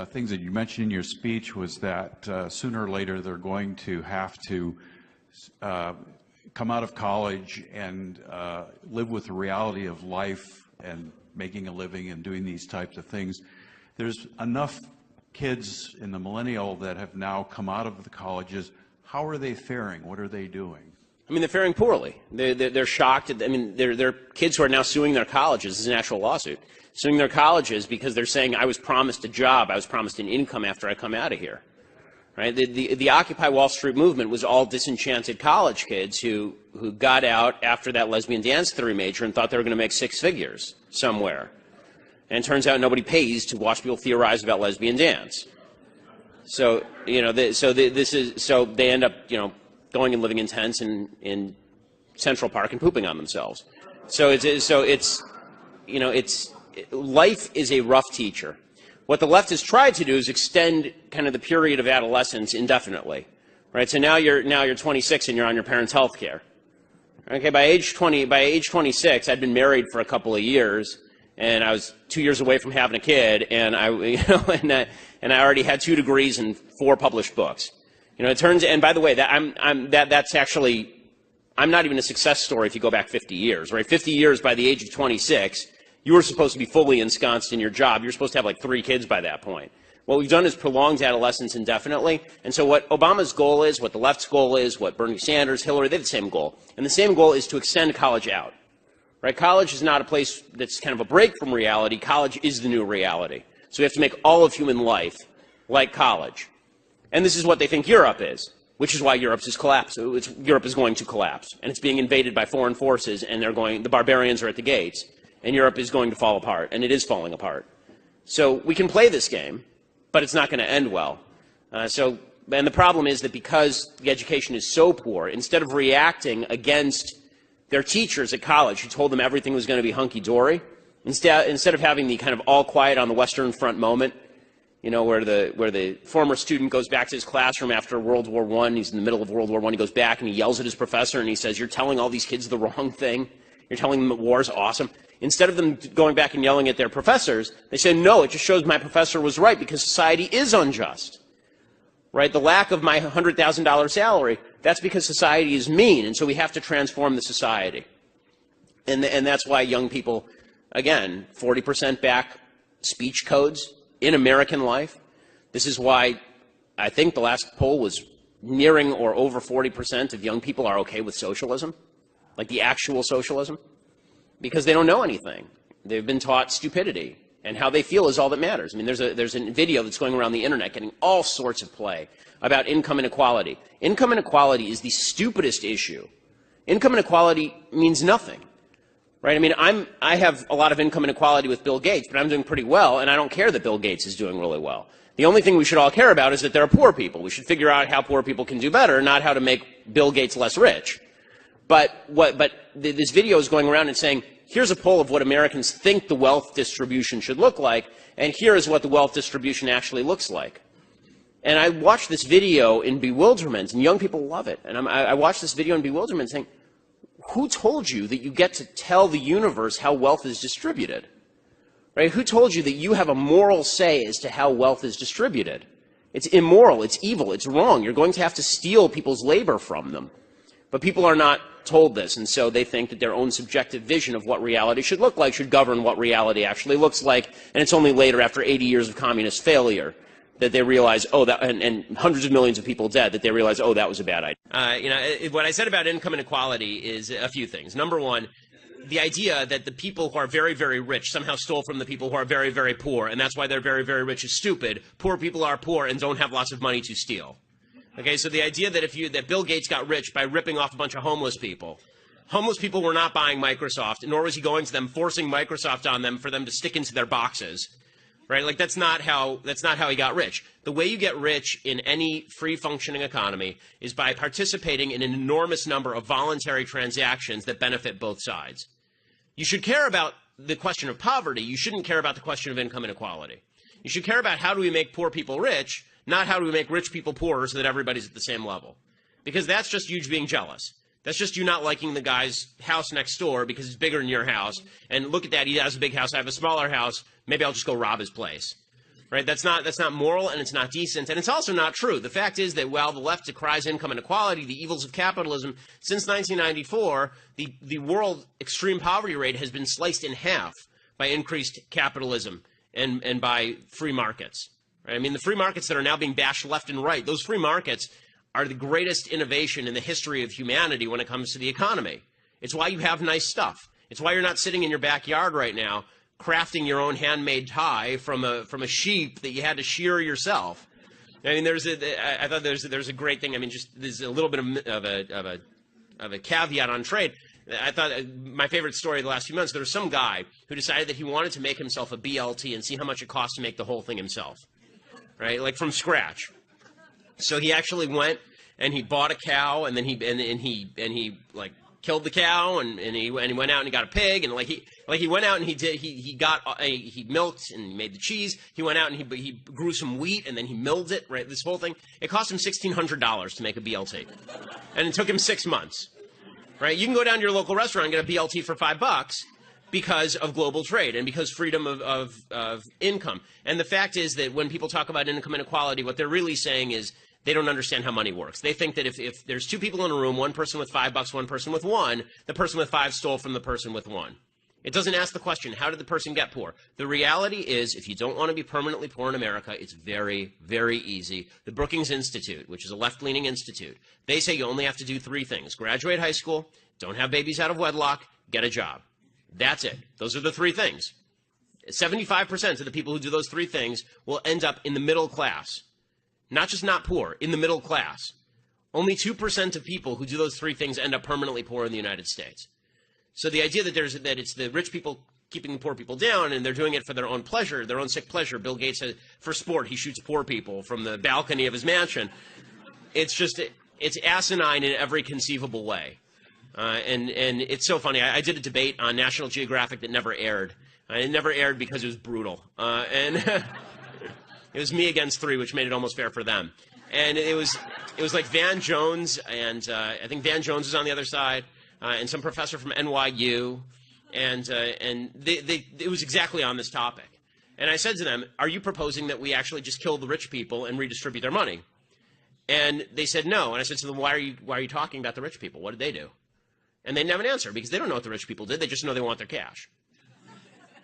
things that you mentioned in your speech was that sooner or later they're going to have to come out of college and live with the reality of life and making a living and doing these types of things. There's enough kids in the millennial that have now come out of the colleges. How are they faring? What are they doing? I mean, they're faring poorly. They're shocked. I mean, they're kids who are now suing their colleges. This is an actual lawsuit. Suing their colleges because they're saying, I was promised a job, I was promised an income after I come out of here. Right? The Occupy Wall Street movement was all disenchanted college kids who got out after that lesbian dance theory major and thought they were going to make six figures somewhere. And it turns out nobody pays to watch people theorize about lesbian dance. So, you know, so they end up, you know, going and living in tents in Central Park and pooping on themselves. Life is a rough teacher. What the left has tried to do is extend kind of the period of adolescence indefinitely, right? So now you're 26 and you're on your parents' health care. Okay, by age 26, I'd been married for a couple of years, and I was 2 years away from having a kid, and I already had 2 degrees and 4 published books. You know, it turns, and by the way, I'm not even a success story if you go back 50 years, right? 50 years by the age of 26. You were supposed to be fully ensconced in your job. You're supposed to have like 3 kids by that point. What we've done is prolonged adolescence indefinitely. And so what Obama's goal is, what the left's goal is, what Bernie Sanders, Hillary, they have the same goal. And the same goal is to extend college out. Right? College is not a place that's kind of a break from reality. College is the new reality. So we have to make all of human life like college. And this is what they think Europe is, which is why Europe is going to collapse. And it's being invaded by foreign forces, and the barbarians are at the gates. And Europe is going to fall apart, and it is falling apart. So we can play this game, but it's not going to end well. And the problem is that because the education is so poor, instead of reacting against their teachers at college who told them everything was going to be hunky-dory, instead of having the kind of all quiet on the Western Front moment, you know, where the former student goes back to his classroom after World War I, he's in the middle of World War I, he goes back and he yells at his professor and he says, you're telling all these kids the wrong thing. You're telling them that war's awesome. Instead of them going back and yelling at their professors, they say, no, it just shows my professor was right because society is unjust. Right? The lack of my $100,000 salary, that's because society is mean, and so we have to transform the society. And that's why young people, again, 40% back speech codes in American life. This is why I think the last poll was nearing or over 40% of young people are okay with socialism, like the actual socialism. Because they don't know anything. They've been taught stupidity, and how they feel is all that matters. I mean, there's a video that's going around the internet getting all sorts of play about income inequality. Income inequality is the stupidest issue. Income inequality means nothing, right? I mean, I have a lot of income inequality with Bill Gates, but I'm doing pretty well, and I don't care that Bill Gates is doing really well. The only thing we should all care about is that there are poor people. We should figure out how poor people can do better, not how to make Bill Gates less rich. But this video is going around and saying, here's a poll of what Americans think the wealth distribution should look like, and here is what the wealth distribution actually looks like. And I watched this video in bewilderment, and young people love it. And I watched this video in bewilderment saying, who told you that you get to tell the universe how wealth is distributed? Right? Who told you that you have a moral say as to how wealth is distributed? It's immoral, it's evil, it's wrong. You're going to have to steal people's labor from them. But people are not told this, and so they think that their own subjective vision of what reality should look like should govern what reality actually looks like, and it's only later, after 80 years of communist failure, that they realize, oh, that, and hundreds of millions of people dead, that they realize, oh, that was a bad idea. What I said about income inequality is a few things. Number one, the idea that the people who are very, very rich somehow stole from the people who are very, very poor, and that's why they're very, very rich is stupid. Poor people are poor and don't have lots of money to steal. Okay, so the idea that Bill Gates got rich by ripping off a bunch of homeless people. Homeless people were not buying Microsoft, nor was he going to them, forcing Microsoft on them for them to stick into their boxes. Right? Like that's not how he got rich. The way you get rich in any free functioning economy is by participating in an enormous number of voluntary transactions that benefit both sides. You should care about the question of poverty. You shouldn't care about the question of income inequality. You should care about how do we make poor people rich, not how do we make rich people poorer so that everybody's at the same level. Because that's just you being jealous. That's just you not liking the guy's house next door because it's bigger than your house. And look at that, he has a big house, I have a smaller house, maybe I'll just go rob his place. Right? That's not moral, and it's not decent, and it's also not true. The fact is that while the left decries income inequality, the evils of capitalism, since 1994, the world extreme poverty rate has been sliced in half by increased capitalism and by free markets. Right? I mean, the free markets that are now being bashed left and right, those free markets are the greatest innovation in the history of humanity when it comes to the economy. It's why you have nice stuff. It's why you're not sitting in your backyard right now crafting your own handmade tie from a sheep that you had to shear yourself. I mean, I thought there's a great thing. I mean, just there's a little bit of a caveat on trade. I thought my favorite story of the last few months, there was some guy who decided that he wanted to make himself a BLT and see how much it cost to make the whole thing himself, right? Like from scratch. So he actually went and he bought a cow, and then he like killed the cow, and he went out and he got a pig, and he went out and he milked and he made the cheese. He went out and he grew some wheat, and then he milled it, right? This whole thing. It cost him $1,600 to make a BLT, and it took him 6 months, right? You can go down to your local restaurant and get a BLT for $5 because of global trade and because freedom of income. And the fact is that when people talk about income inequality, what they're really saying is they don't understand how money works. They think that if there's two people in a room, one person with $5, one person with $1, the person with 5 stole from the person with 1. It doesn't ask the question, how did the person get poor? The reality is, if you don't want to be permanently poor in America, it's very, very easy. The Brookings Institute, which is a left-leaning institute, they say you only have to do 3 things. Graduate high school, don't have babies out of wedlock, get a job. That's it. Those are the 3 things. 75% of the people who do those 3 things will end up in the middle class. Not just not poor, in the middle class. Only 2% of people who do those 3 things end up permanently poor in the United States. So the idea that it's the rich people keeping the poor people down, and they're doing it for their own pleasure, their own sick pleasure. Bill Gates says, for sport, he shoots poor people from the balcony of his mansion. It's asinine in every conceivable way. And it's so funny. I did a debate on National Geographic that never aired. It never aired because it was brutal. And it was me against 3, which made it almost fair for them. And it was like Van Jones, and I think Van Jones was on the other side, and some professor from NYU, and it was exactly on this topic. And I said to them, are you proposing that we actually just kill the rich people and redistribute their money? And they said no. And I said to them, why are you talking about the rich people? What did they do? And they didn't have an answer, because they don't know what the rich people did. They just know they want their cash.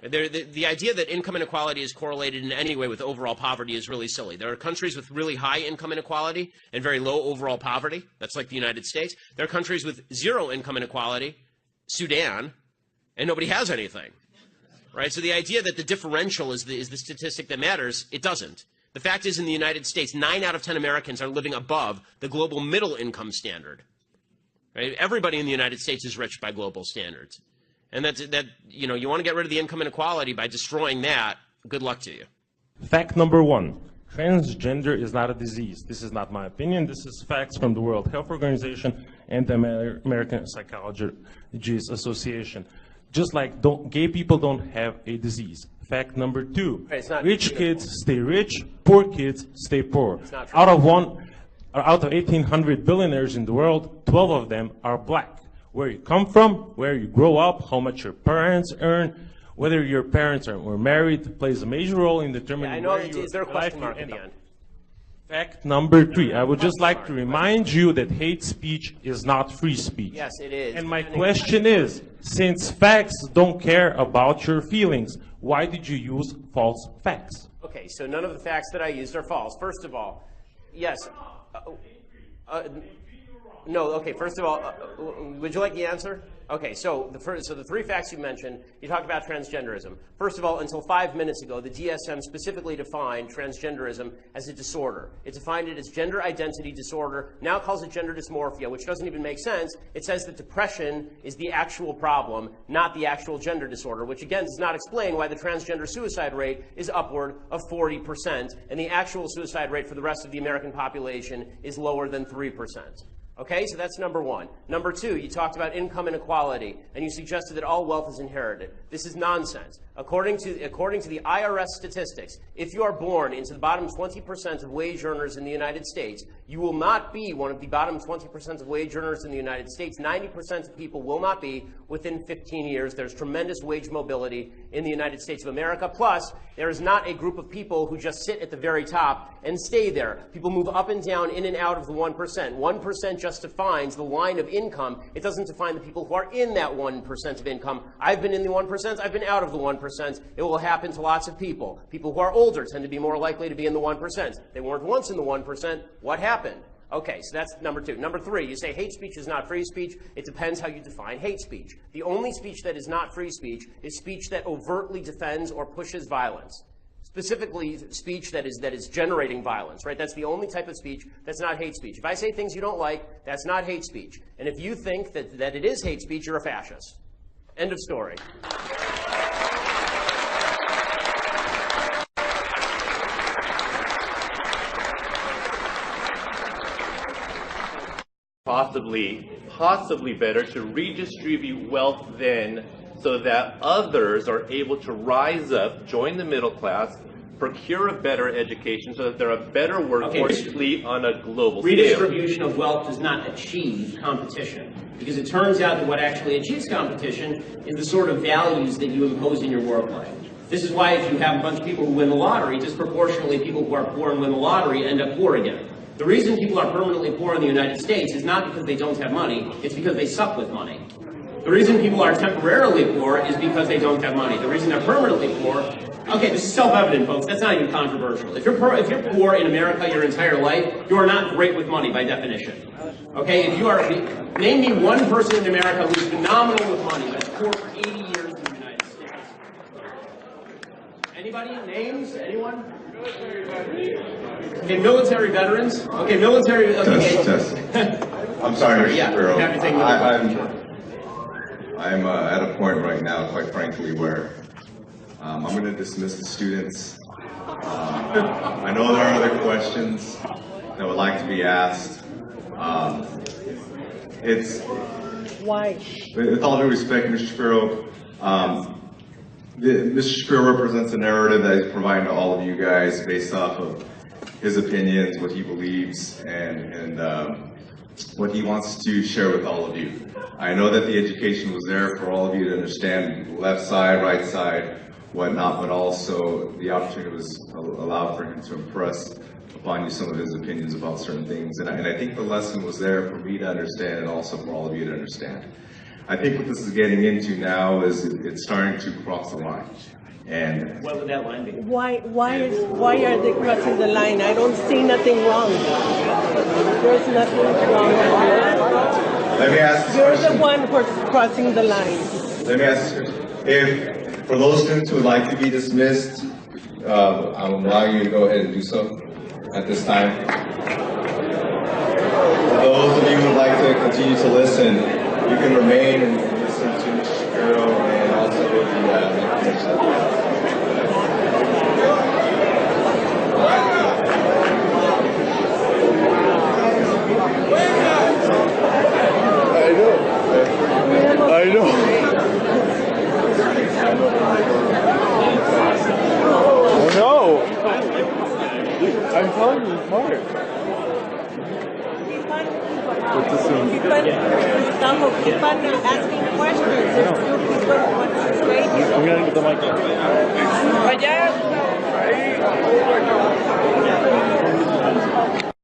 The idea that income inequality is correlated in any way with overall poverty is really silly. There are countries with really high income inequality and very low overall poverty. That's like the United States. There are countries with 0 income inequality, Sudan, and nobody has anything. Right? So the idea that the differential is the statistic that matters, it doesn't. The fact is, in the United States, 9 out of 10 Americans are living above the global middle income standard. Right? Everybody in the United States is rich by global standards. And you want to get rid of the income inequality by destroying that, good luck to you. Fact number 1, transgender is not a disease. This is not my opinion. This is facts from the World Health Organization and the American Psychologists Association. Just like gay people don't have a disease. Fact number 2, rich kids stay rich, poor kids stay poor. Out of 1,800 billionaires in the world, 12 of them are black. Where you come from, where you grow up, how much your parents earn, whether your parents were married plays a major role in determining where you is there a question mark at the end? Fact number 3, I would just like to remind you that hate speech is not free speech. Yes, it is. And my question is, since facts don't care about your feelings, why did you use false facts? Okay, so none of the facts that I used are false. First of all, yes. No, okay, first of all, would you like the answer? Okay, so the 3 facts you mentioned, you talked about transgenderism. First of all, until 5 minutes ago, the DSM specifically defined transgenderism as a disorder. It defined it as gender identity disorder, now it calls it gender dysmorphia, which doesn't even make sense. It says that depression is the actual problem, not the actual gender disorder, which again does not explain why the transgender suicide rate is upward of 40%, and the actual suicide rate for the rest of the American population is lower than 3%. Okay, so that's number one. Number two, you talked about income inequality, and you suggested that all wealth is inherited. This is nonsense. According to the IRS statistics, if you are born into the bottom 20% of wage earners in the United States, you will not be one of the bottom 20% of wage earners in the United States. 90% of people will not be within 15 years. There's tremendous wage mobility in the United States of America. Plus, there is not a group of people who just sit at the very top and stay there. People move up and down, in and out of the 1%. 1% just defines the line of income. It doesn't define the people who are in that 1% of income. I've been in the 1%. I've been out of the 1%. It will happen to lots of people. People who are older tend to be more likely to be in the 1%. They weren't once in the 1%. What happened? Okay, so that's number two. Number three, you say hate speech is not free speech. It depends how you define hate speech. The only speech that is not free speech is speech that overtly defends or pushes violence. Specifically, speech that is generating violence, right? That's the only type of speech that's not hate speech. If I say things you don't like, that's not hate speech. And if you think that it is hate speech, you're a fascist. End of story. Possibly better to redistribute wealth then so that others are able to rise up, join the middle class, procure a better education so that they're a better workforce on a global scale. Redistribution of wealth does not achieve competition, because it turns out that what actually achieves competition is the sort of values that you impose in your work life. This is why if you have a bunch of people who win the lottery, disproportionately people who are poor and win the lottery end up poor again. The reason people are permanently poor in the United States is not because they don't have money, it's because they suck with money. The reason people are temporarily poor is because they don't have money. The reason they're permanently poor, okay, this is self-evident, folks, that's not even controversial. If you're poor in America your entire life, you are not great with money by definition. Okay, if you are, name me one person in America who's phenomenal with money, that's poor for 80 years in the United States. Anybody? Names? Anyone? Okay, military veterans. Okay, military. Okay. Test. I'm sorry, Mr. Shapiro. I'm at a point right now, quite frankly, where I'm going to dismiss the students. I know there are other questions that would like to be asked. Why? With all due respect, Mr. Shapiro, Mr. Shapiro represents a narrative that he's providing to all of you guys based off of his opinions, what he believes, and what he wants to share with all of you. I know that the education was there for all of you to understand left side, right side, whatnot, but also the opportunity was allowed for him to impress upon you some of his opinions about certain things. And I think the lesson was there for me to understand and also for all of you to understand. I think what this is getting into now is it's starting to cross the line. And what would that line be? Why are they crossing the line? I don't see nothing wrong. There's nothing wrong. let me ask this You're question. the one who's crossing the line. Let me ask this question. If, for those students who would like to be dismissed, I'm allowing you to go ahead and do so at this time. For those of you who would like to continue to listen, you can remain and listen to Mr. Shapiro and also the information. I know. Oh no! I'm telling you, it's smart. Keep on asking questions. I'm gonna get the mic.